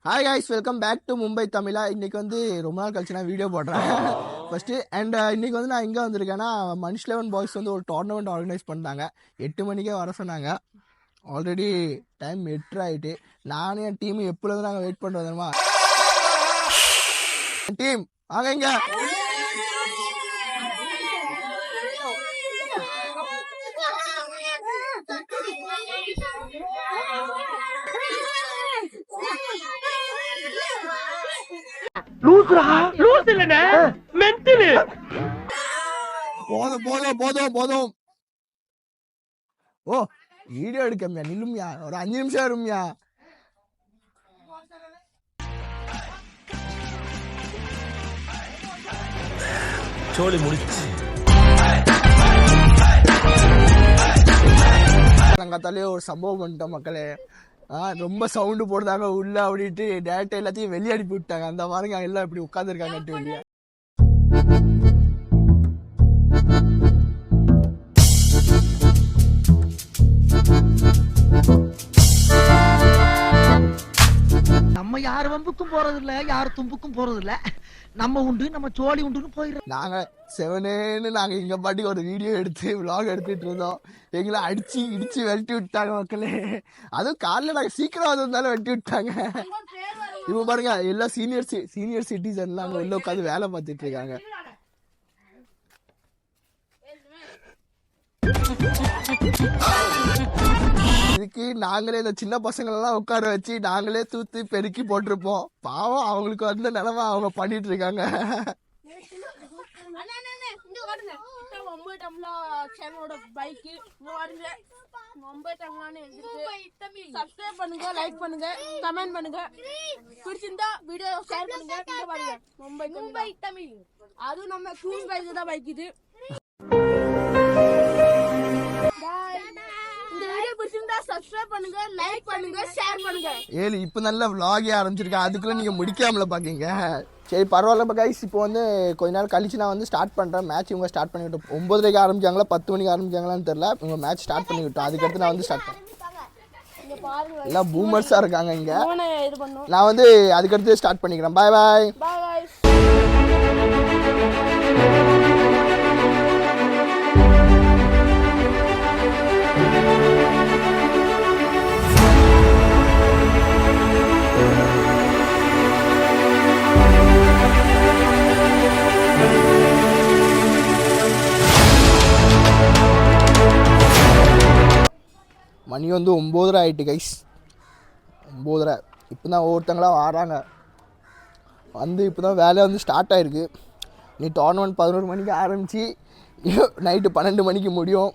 Hi guys, welcome back to Mumbai Tamizha. இன்றைக்கி வந்து ரொம்ப நாள் கழிச்சு நான் வீடியோ போடுறேன் ஃபஸ்ட்டு. அண்ட் இன்றைக்கி வந்து நான் எங்கே வந்திருக்கேன்னா, மனிஷ் 11 பாய்ஸ் வந்து ஒரு டோர்னமெண்ட் ஆர்கனைஸ் பண்ணிட்டாங்க. 8 மணிக்கே வர சொன்னாங்க. ஆல்ரெடி டைம் 8 ஆகிட்டு. நானும் என் டீம் எப்போது நாங்கள் வெயிட் பண்ணுறோமா டீம் வாங்க இங்க. போதும். ஓ, வீடியோ எடுக்கம்யா, நில்லும்யா, ஒரு 5 நிமிஷம் வரும்யா. சோழி முடிச்சு நாங்கத்தாலே ஒரு சம்பவம் பண்ணிட்டோம் மக்களே. ரொம்ப சவுண்டு போடுறாங்க உள்ள அப்படின்ட்டு டேரக்டா எல்லாத்தையும் வெளியே அனுப்பி விட்டாங்க. அந்த பாருங்க எல்லாம் இப்படி உட்காந்துருக்காங்க வெளியே. நம்ம யார் வம்புக்கும் போறது இல்ல, யார் தும்புக்கும் போறது இல்ல. நம்ம உண்டு, நம்ம சோழி உண்டுன்னு போயிடுறோம். நாங்க செவனேன்னு நாங்க இங்க பாட்டுக்கு ஒரு வீடியோ எடுத்து விளாக் எடுத்துட்டு இருந்தோம். எங்களை அடிச்சு இடிச்சு வெட்டி விட்டாங்க மக்களே. அதுவும் காலைல நாங்க சீக்கிரம் வந்தாலும் வெட்டி விட்டாங்க. இப்ப பாருங்க எல்லாம் சீனியர் சிட்டிசன்லாம் அங்க உள்ள உட்காந்து வேலை பார்த்துட்டு இருக்காங்க. இதுக்கு நாங்களே இந்த சின்ன பசங்களெல்லாம் உட்கார வச்சு நாங்களே தூத்து பெருக்கி போட்டிருப்போம். பாவம், அவங்களுக்கு வந்த நிலமை அவங்க பண்ணிட்டு இருக்காங்க. லைக் பண்ணுங்க, கமெண்ட் பண்ணுங்க, பிடிச்சிருந்தா வீடியோ ஷேர் பண்ணுங்க. மும்பை தமிழ், அதுவும் நம்ம க்ரூஸ் பைக் தான் பைக் இது. சப்ஸ்கிரைப் பண்ணுங்க, லைக் பண்ணுங்க, ஷேர் பண்ணுங்க. இப்போ நல்ல vlog ஆரம்பிச்சிருக்கேன், அதுக்குள்ள நீங்க முடிக்காமல பாக்கீங்க. சரி பரவாயில்ல கைஸ். இப்போ வந்து கொஞ்ச நேரம் கழிச்சு நான் வந்து ஸ்டார்ட் பண்றேன் மேட்ச். இவங்க ஸ்டார்ட் பண்ணிவிட்டோம். 9:30 ஆரம்பிச்சாங்களா 10 மணிக்கு ஆரம்பிச்சாங்களான்னு தெரியல. இவங்க மேட்ச் ஸ்டார்ட் பண்ணிவிட்டோம். அதுக்கடுத்து நான் வந்து ஸ்டார்ட் பண்ணேன். எல்லாம் பூமர்ஸா இருக்காங்க இங்க. நான் வந்து அதுக்கடுத்து ஸ்டார்ட் பண்ணிக்கிறேன். பாய் பாய். மணி வந்து 9:30 ஆகிட்டு கைஸ். 9:30. இப்போ தான் ஒவ்வொருத்தங்களாம் வராங்க. வந்து இப்போ தான் வேலை வந்து ஸ்டார்ட் ஆகிருக்கு. நீ டோர்னமெண்ட் 11 மணிக்கு ஆரம்பித்து நைட்டு 12 மணிக்கு முடியும்.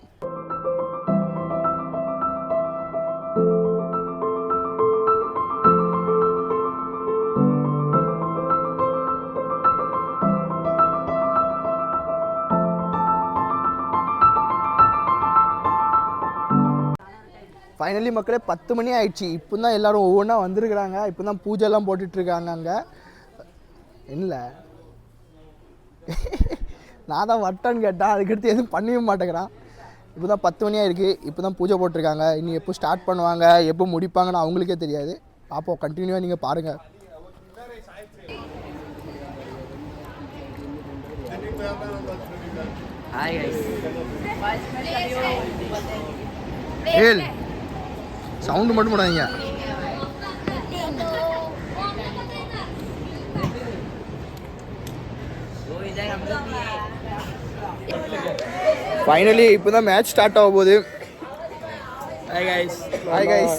ஃபைனலி மக்களே 10 மணி ஆயிடுச்சு. இப்போ தான் எல்லோரும் ஒவ்வொன்றா வந்துருக்குறாங்க. இப்போ தான் பூஜைலாம் போட்டுட்ருக்காங்க அங்கே. இல்லை நான் தான் வட்டன்னு கேட்டேன், அதுக்கடுத்து எதுவும் பண்ணவே மாட்டேங்கிறான். இப்போ தான் 10 மணி ஆயிருக்கு. இப்போ தான் பூஜை போட்டிருக்காங்க. இனி எப்போ ஸ்டார்ட் பண்ணுவாங்க, எப்போ முடிப்பாங்கன்னு அவங்களுக்கே தெரியாது. பார்ப்போம், கண்டினியூவாக நீங்கள் பாருங்கள். ஏல் சவுண்டு மட்டும் போடாதீங்க. ஃபைனலி இப்போ தான் மேட்ச் ஸ்டார்ட் ஆக போகுது. Hi guys.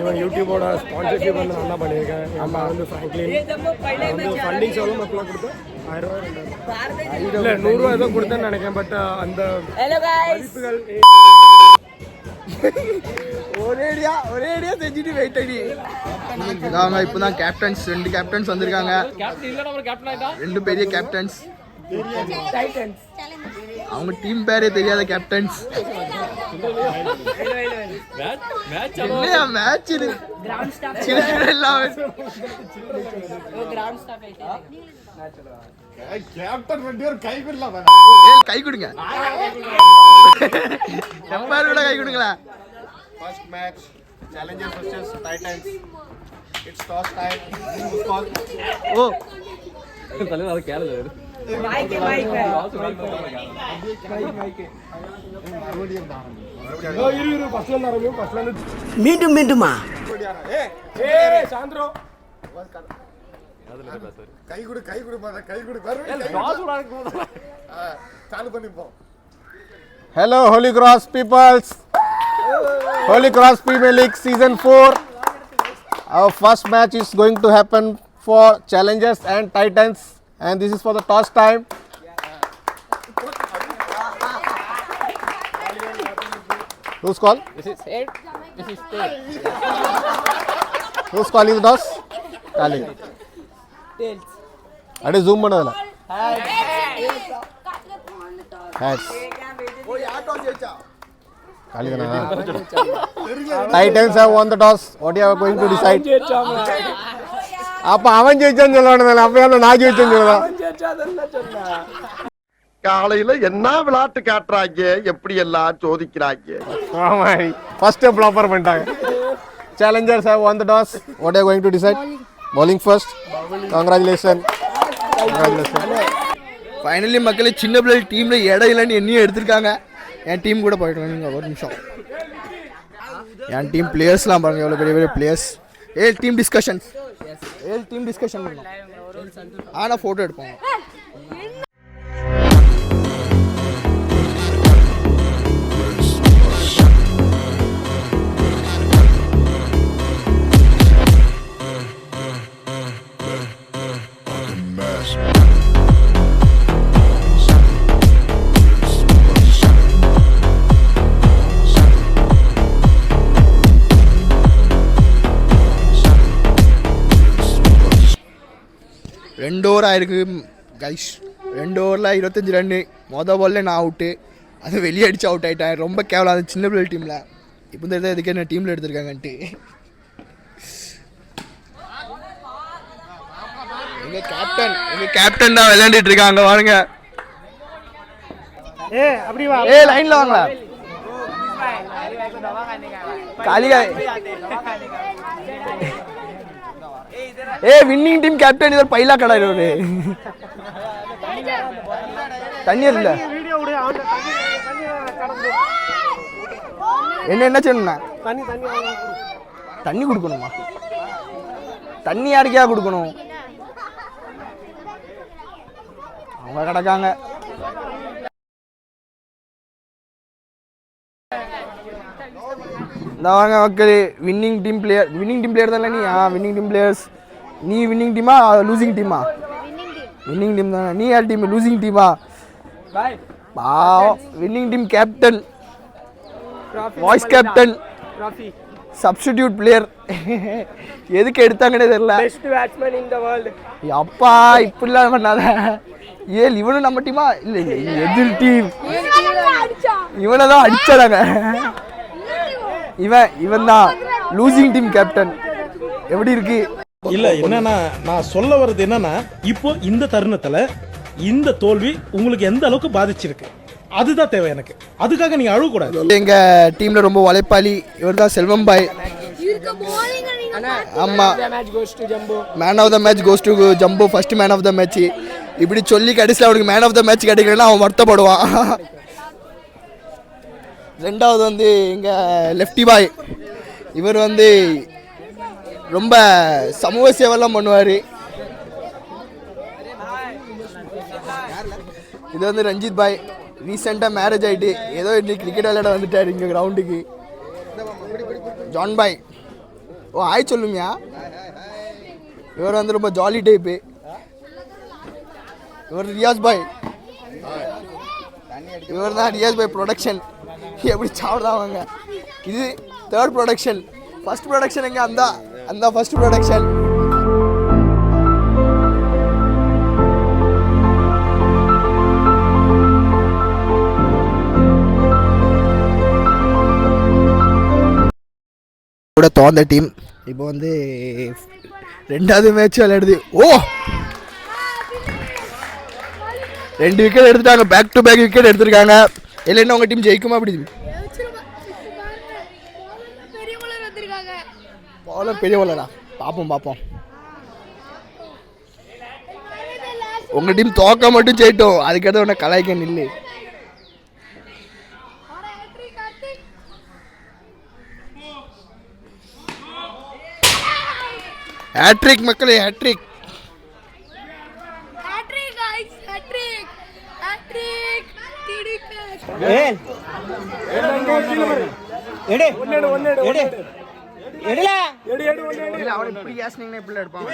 இவன் யூடியூபோட ஸ்பான்சர்ஷிப் வந்து நல்லா பண்ணியிருக்கேன். நம்ம வந்து ஃப்ராங்க்லின் வந்து ஃபண்டிங் எவ்வளோ மக்களாக கொடுத்தேன்? 1000 ரூபா இல்லை 100 ரூபா ஏதோ கொடுத்தேன்னு நினைக்கிறேன். பட் அந்த மதிப்புகள் ஒரேடியா செஞ்சுட்டு வெயிட் அடி. இதாங்க இப்போ தான் கேப்டன்ஸ், 2 கேப்டன்ஸ் வந்திருக்காங்க. 2 பெரிய கேப்டன்ஸ். அவங்க டீம் பேரே தெரியாத கேப்டன்ஸ். என்னையா மேட்ச் இது? எல்லாம் கேப்டன் 2 பேர் கை கொடுலாம். கை கொடுங்க, எம்பார் கூட கை கொடுங்களா. First match Challengers versus Titans. It's toss time. Who's call? Oh. தலைவர் அது கேளு. மீண்டும் மீண்டுமா சாந்திரோ கை கொடு சாலு பண்ணிப்போம். Hello, Holy Cross peoples. Holy Cross Premier League Season 4. Our first match is going to happen for Challengers and Titans, and this is for the toss time. Whose call? This is 8. This is 10. Whose call is toss? Kali. Ade zoom பண்ணதல. Heads. Kali dana. Titans have won the toss. What you are going to decide? அப்ப அவன் ஜெயிச்சான்னு சொல்லணும். அப்ப நான் ஜெயிச்சேன்னு சொல்லலாம். காலையில என்ன விளையாட்டு காட்டுறாங்க, எப்படி எல்லாம் சோதிக்கிறாங்க. ஆமா. First flopper பண்ணிட்டாங்க. Challengers have won the toss. What are you going to decide? Bowling first. Congratulations. Finally மக்களே சின்ன பிள்ளை டீமில் இடம் இல்லைன்னு என்னையும் எடுத்திருக்காங்க. என் டீம் கூட போயிட்டு வாங்க ஒரு நிமிஷம். என் டீம் பிளேயர்ஸ்லாம் பாருங்கள் எவ்வளோ பெரிய பெரிய பிளேயர்ஸ். டீம் டிஸ்கஷன் பண்ணோம். ஆனால் ஃபோட்டோ எடுப்போம். ரெண்டு ஓவர் ஆயிருக்கு கைஸ். 2 ஓவரில் 25 ரன்னு. மொதல் பால்ல நான் அவுட்டு. அது வெளியே அடிச்சு அவுட் ஆகிட்டேன். ரொம்ப கேவலம் அது சின்ன பிள்ளை டீமில். இப்போ இந்த இதுக்கு என்ன டீமில் எடுத்திருக்காங்கன்ட்டு. எங்கள் கேப்டன் தான் விளையாண்டுட்டு இருக்காங்க வாருங்க. லைனில் வாங்களா காலிகா. வின்னிங் டீம் கேப்டன் இவர் பைலா கடை தண்ணீர் இல்ல என்ன சொன்ன தண்ணி கொடுக்கணுமா? தண்ணி யாருக்கா கொடுக்கணும்? அவங்க கிடக்காங்க. இந்த வாங்க மக்கள் வின்னிங் டீம் பிளேயர் தானே நீ? Winning team players. நீ வின்னிங் டீமா லூசிங் டீமா? வின்னிங் டீம் தானே. நீ யார் டீம்? லூசிங் டீமா? பாவம். Winning team captain, voice captain, substitute player. எதுக்கு எடுத்தாங்கன்னே தெரியல. அப்பா இப்படிலாம் பண்ணாத. இவனும் நம்ம டீமா? இல்லை எதிர் டீம். இவனை தான் அடிச்சாங்க. இவன் தான் லூசிங் டீம் கேப்டன். எப்படி இருக்கு? இல்ல என்னன்னா நான் சொல்ல வர்றது என்னன்னா இப்போ இந்த தருணத்துல இந்த தோல்வி உங்களுக்கு எந்த அளவுக்கு பாதிச்சிருக்கு அதுதான் தேவை எனக்கு. அதுக்காக நீங்க அழுவ கூடாது. எங்க டீம்ல ரொம்ப உழைப்பாளி இவர் தான் செல்வம் பாய். ஆமா, man of the match goes to Jumbo. First man of the match. இப்படி சொல்லி கடைசியில் அவனுக்கு மேன் ஆஃப் த மேட்ச் கிடைக்கலன்னா அவன் வருத்தப்படுவான். ரெண்டாவது வந்து எங்கள் லெஃப்டி பாய். இவர் வந்து ரொம்ப சமூக சேவைலாம் பண்ணுவார். இது வந்து ரஞ்சித் பாய். ரீசெண்டாக மேரேஜ் ஆகிட்டு ஏதோ இன்னைக்கு கிரிக்கெட் விளையாட வந்துட்டார் இங்கே கிரவுண்டுக்கு. ஜான் பாய். ஓ ஆய் சொல்லுமியா. இவர் வந்து ரொம்ப ஜாலி டைப்பு. இவர் ரியாஸ் பாய். இவர் தான் ரியாஸ் பாய் ப்ரொடக்ஷன். எப்படி சாப்பிடாவாங்க. இது தேர்ட் ப்ரொடக்ஷன். ஃபர்ஸ்ட் ப்ரொடக்ஷன் எங்கே? அந்த ஃபர்ஸ்ட் ப்ரொடக்ஷன். கூட தோந்த டீம் இப்போ வந்து ரெண்டாவது மேட்ச் விளையாடுது. ஓ 2 விக்கெட் எடுத்துட்டாங்க. பேக் டு பேக் விக்கெட் எடுத்திருக்காங்க. இல்லைன்னா உங்கள் டீம் ஜெயிக்குமா? அப்படி பவுலர் பெரிய பவுலரா? பார்ப்போம். உங்கள் டீம் தோக்க மட்டும் செய்யட்டும், அதுக்கடுத்து உன்னை கலாய்க்க நில்லு. ஹேட்ரிக் மக்களே, ஹேட்ரிக். அவன் இப்படி ஏசினீங்கன்னா எப்படி எடுப்பான்?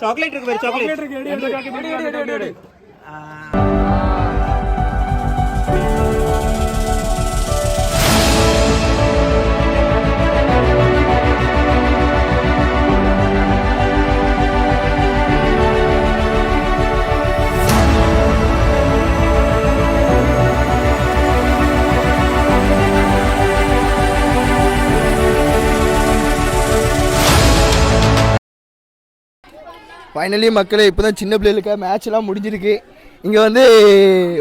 சாக்லேட் இருக்கு பாரு, சாக்லேட் இருக்கு. ஃபைனலி மக்களே, இப்போ தான் சின்ன பிள்ளைகளுக்கு மேட்ச்லாம் முடிஞ்சிருக்கு. இங்கே வந்து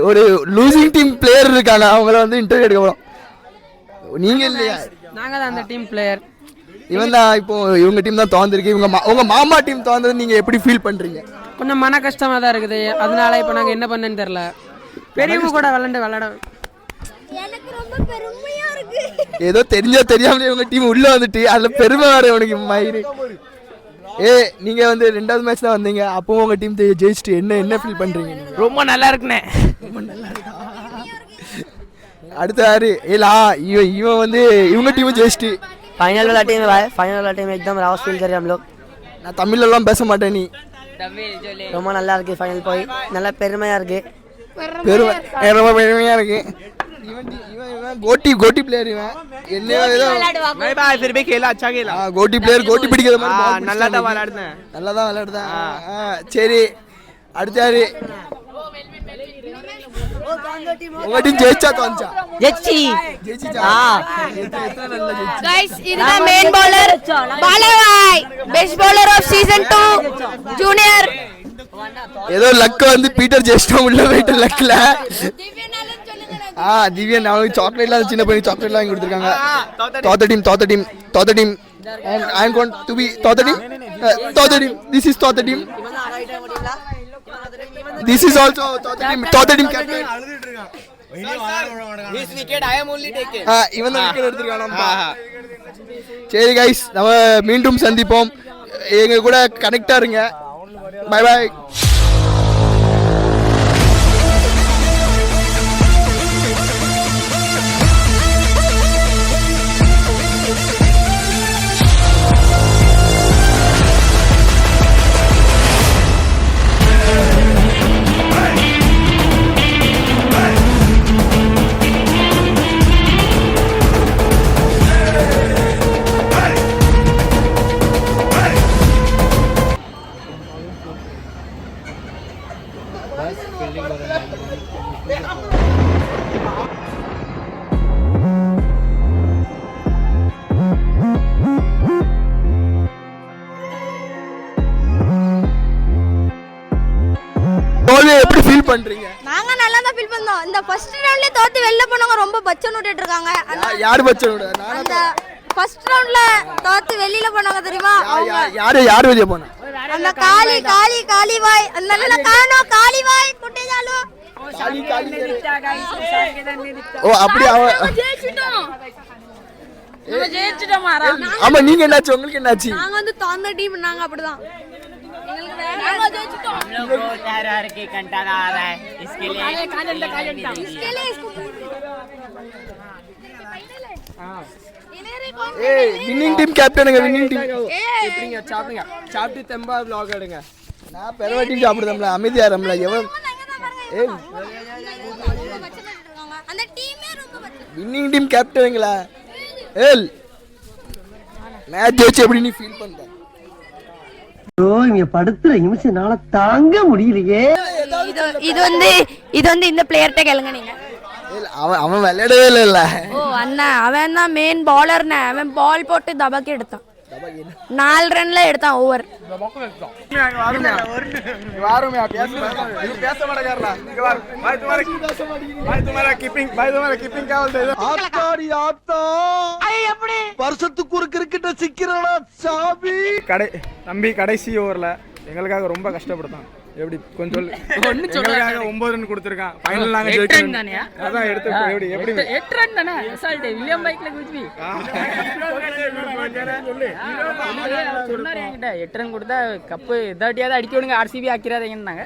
ஒரு லூசிங் டீம் பிளேயர் இருக்காங்க, அவங்கள வந்து இன்டர்வியூ எடுக்க போகிறோம். நீங்கள் இல்லையா? நாங்கள் தான் அந்த டீம் பிளேயர். இவன் தான். இப்போ இவங்க டீம் தான் தோந்துருக்கு. உங்கள் மாமா டீம் தோந்தது நீங்கள் எப்படி ஃபீல் பண்ணுறீங்க? கொஞ்சம் மன கஷ்டமாக தான் இருக்குது. அதனால இப்போ நாங்கள் என்ன பண்ணேன்னு தெரில. பெரியவங்க கூட விளாட எனக்கு ரொம்ப பெருமையா இருக்கு. ஏதோ தெரியாமலே இவங்க டீம் உள்ளே வந்துட்டு அதில் பெருமை வேறு உனக்கு மயிறு. நீங்கள் வந்து 2வது மேட்ச் தான் வந்தீங்க, அப்பவும் உங்கள் டீம் ஜெயிச்சுட்டு என்ன ஃபீல் பண்ணுறீங்க? ரொம்ப நல்லா இருக்குண்ணே. ரொம்ப நல்லா இருக்கா? அடுத்த யாரு? இவன் வந்து இவங்க டீமும் ஜெயிச்சுட்டு फाइनल वाला टीम एकदम रावत फील कर रहे हम लोग. நான் தமிழ்லாம் பேச மாட்டேன். நீ ரொம்ப நல்லா இருக்கு. ஃபைனல் போய் நல்லா பெருமையா இருக்கு. ரொம்ப பெருமையா இருக்கு. இவன் கோட்டி பிளேயர். இவன் என்ன ஏதோ फिर भी खेला, अच्छा खेला. கோட்டி பிளேயர், கோட்டி பிடிக்கிற மாதிரி நல்லா தான் விளையாடுனேன். சரி, அடுத்த யாரு? உங்க டீம் ஜெயிச்சா தோஞ்சா? ஜெயிச்சா. गाइस இதுதான் மெயின் பவுலர் பாலவாய், best bowler of season 2 junior. ஏதோ லக் வந்து பீட்டர் ஜெயிச்சிட்டோம் உள்ள போயிட்டு லக்ல. திவ்யா நான் சாக்லேட்லாம் சின்ன பையன் சாக்லேட்லாம் வாங்கி கொடுத்துருக்காங்க. தோத்த team and I am going to be தோத்த டீம். This is தோத்த டீம். This is also தோத்த team captain. This wicket I am only taken. இவன் தான் விக்கெட் எடுத்துருக்கானப்பா. சரி கைஸ், நம்ம மீண்டும் சந்திப்போம். எங்க கூட கனெக்டா இருங்க. By by. எப்படி ஃபீல் பண்றீங்க? நாங்க நல்லா தான் ஃபீல் பண்ணோம். இந்த ஃபர்ஸ்ட் ரவுண்ட்ல தோத்து வெளில போனவங்க ரொம்ப பச்சன் விட்டுட்டு இருக்காங்க. யார் பச்சன் விட? அந்த ஃபர்ஸ்ட் ரவுண்ட்ல தோத்து வெளியில போனவங்க தெரியுமா? யார் வெளிய போனா? அந்த காளி வாய், அந்த காளி வாய் குட்டிஜாலு. ஓ அப்படி ஜெயிச்சிட்டோம். ஆமா, நீங்க என்னாச்சு? உங்களுக்கு என்னாச்சு? நாங்க வந்து தோந்த டீம், நாங்க அப்படிதான். நாங்க ஜெயிச்சிட்டோம். हम लोग को टेरर की कंटारा आ रहा है. इसके लिए வின்னிங் டீம் கேப்டனுங்க. வின்னிங் டீம் எப்படிங்க சாப்பிட்டு தெம்பா vlog எடுங்க. நான் பெரவ டீம் சாப்பிடுதம்ல, அமைதியா இரும்ல. எவன் அந்த டீமே ரொம்ப பச்சன். வின்னிங் டீம் கேப்டனுங்களா? மேட்ச் ஜெயிச்சு எப்படி நீ ஃபீல் பண்ற? இங்க படுத்துற நிமிஷம்னால தாங்க முடியலையே. இது வந்து இந்த பிளேயர்ட்ட கேளுங்க நீங்க. அவன் விளையாடவே இல்ல. ஓ அண்ணா, அவன் தான் மெயின் பவுலர்னே. அவன் பால் போட்டு தபக்கி எடுத்தான். 4 ரன்ல எடுத்தான் ஓவர். வருஷத்துக்கு ஒரு கிரிக்கெட்ட சிக்கிறானா சாமி. தம்பி கடைசி ஓவர்ல எங்களுக்காக ரொம்ப கஷ்டப்படுத்தான். எப்படி கொஞ்சம் எங்களுக்காக 9 ரன் கொடுத்துருக்கான். ஃபைனல் நாங்க ஜெயிக்கணும் தானே. அதான் எடுத்து எப்படி எப்படி 8 ரன் தானே அசால்ட் வில்லியம் பைக்ல குச்சி சொன்னாரு என்கிட்ட 8 ரன் கொடுத்தா கப்பு இதாட்டியாவது அடிக்க விடுங்க RCB ஆக்கிறாதீங்கன்னாங்க.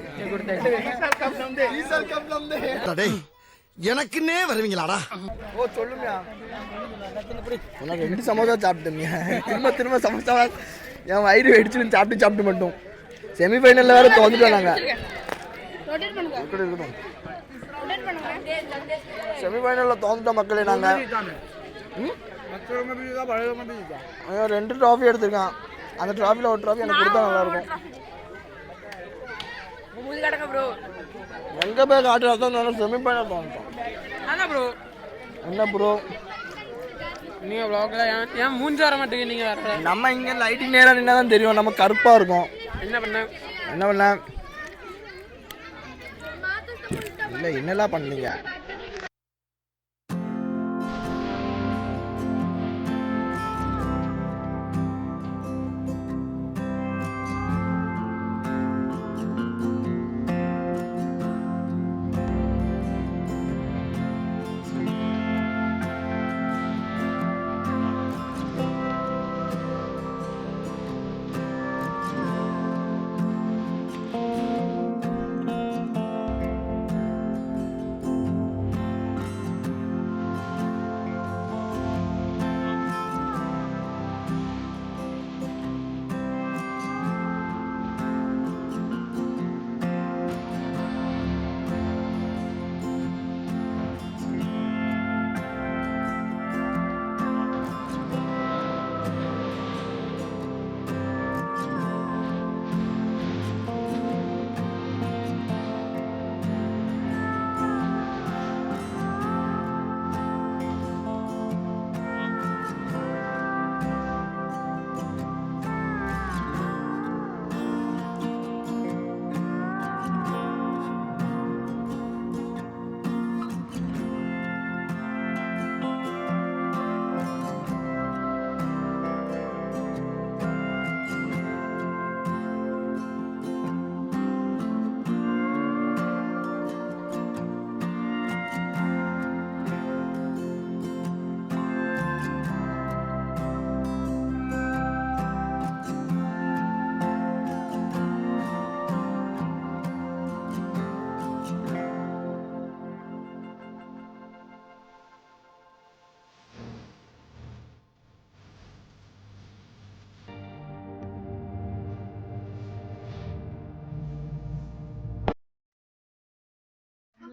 எனக்குன்னே வருவீங்களாடா? ஓ சொல்லுங்க. உனக்கு 2 சமோசா சாப்பிட்டுங்க. திரும்ப சமோசா என் வயிறு வெடிச்சுன்னு சாப்பிட்டு மட்டும் செமிஃபைனல்ல வேற தோந்துட்டோம் நாங்க. செமிஃபைனல்ல தோந்துட்டோம் மக்களே நாங்க. 2 ட்ராஃபி எடுத்திருக்கான். அந்த ட்ராஃபில ஒரு ட்ராஃபி எனக்கு கொடுத்தா நல்லா இருக்கும். எங்க போய் காட்டுறதான் செமிஃபைனல் தோந்துட்டோம். என்ன ப்ரோ நீங்க vlogல ஏன் மூஞ்சி வர மாட்டீங்க? நீங்க வர நம்ம இங்க லைட்டிங் நேரா நின்னா தான் தெரியும். நம்ம கருப்பா இருக்கும். என்ன பண்ண இல்ல என்னெல்லாம் பண்ணீங்க?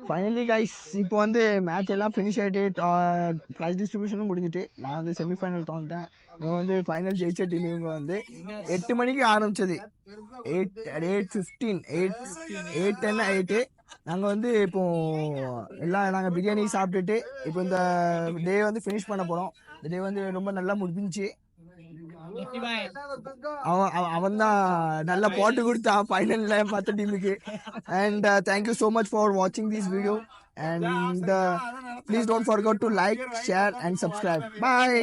ஃபைனலி கைஸ் இப்போ வந்து மேட்ச் எல்லாம் ஃபினிஷ் ஆகிட்டு ப்ரைஸ் டிஸ்ட்ரிபியூஷனும் முடிஞ்சிட்டு நான் வந்து செமிஃபைனல் தோந்துட்டேன். இவங்க வந்து ஃபைனல் ஜெயிச்ச டீம். இவங்க வந்து 8 மணிக்கு ஆரம்பிச்சது. 8:15 8:10 நாங்கள் வந்து இப்போது எல்லாம் நாங்கள் பிரியாணி சாப்பிட்டுட்டு இப்போ இந்த டே வந்து ஃபினிஷ் பண்ண போகிறோம். இந்த டே வந்து ரொம்ப நல்லா முடிஞ்சிச்சு. அவன் தான் நல்லா போட்டு கொடுத்தான் ஃபைனல்ல மற்ற டீமுக்கு. And thank you so much for வாட்சிங் this video and please don't forget to like, share and subscribe. Bye.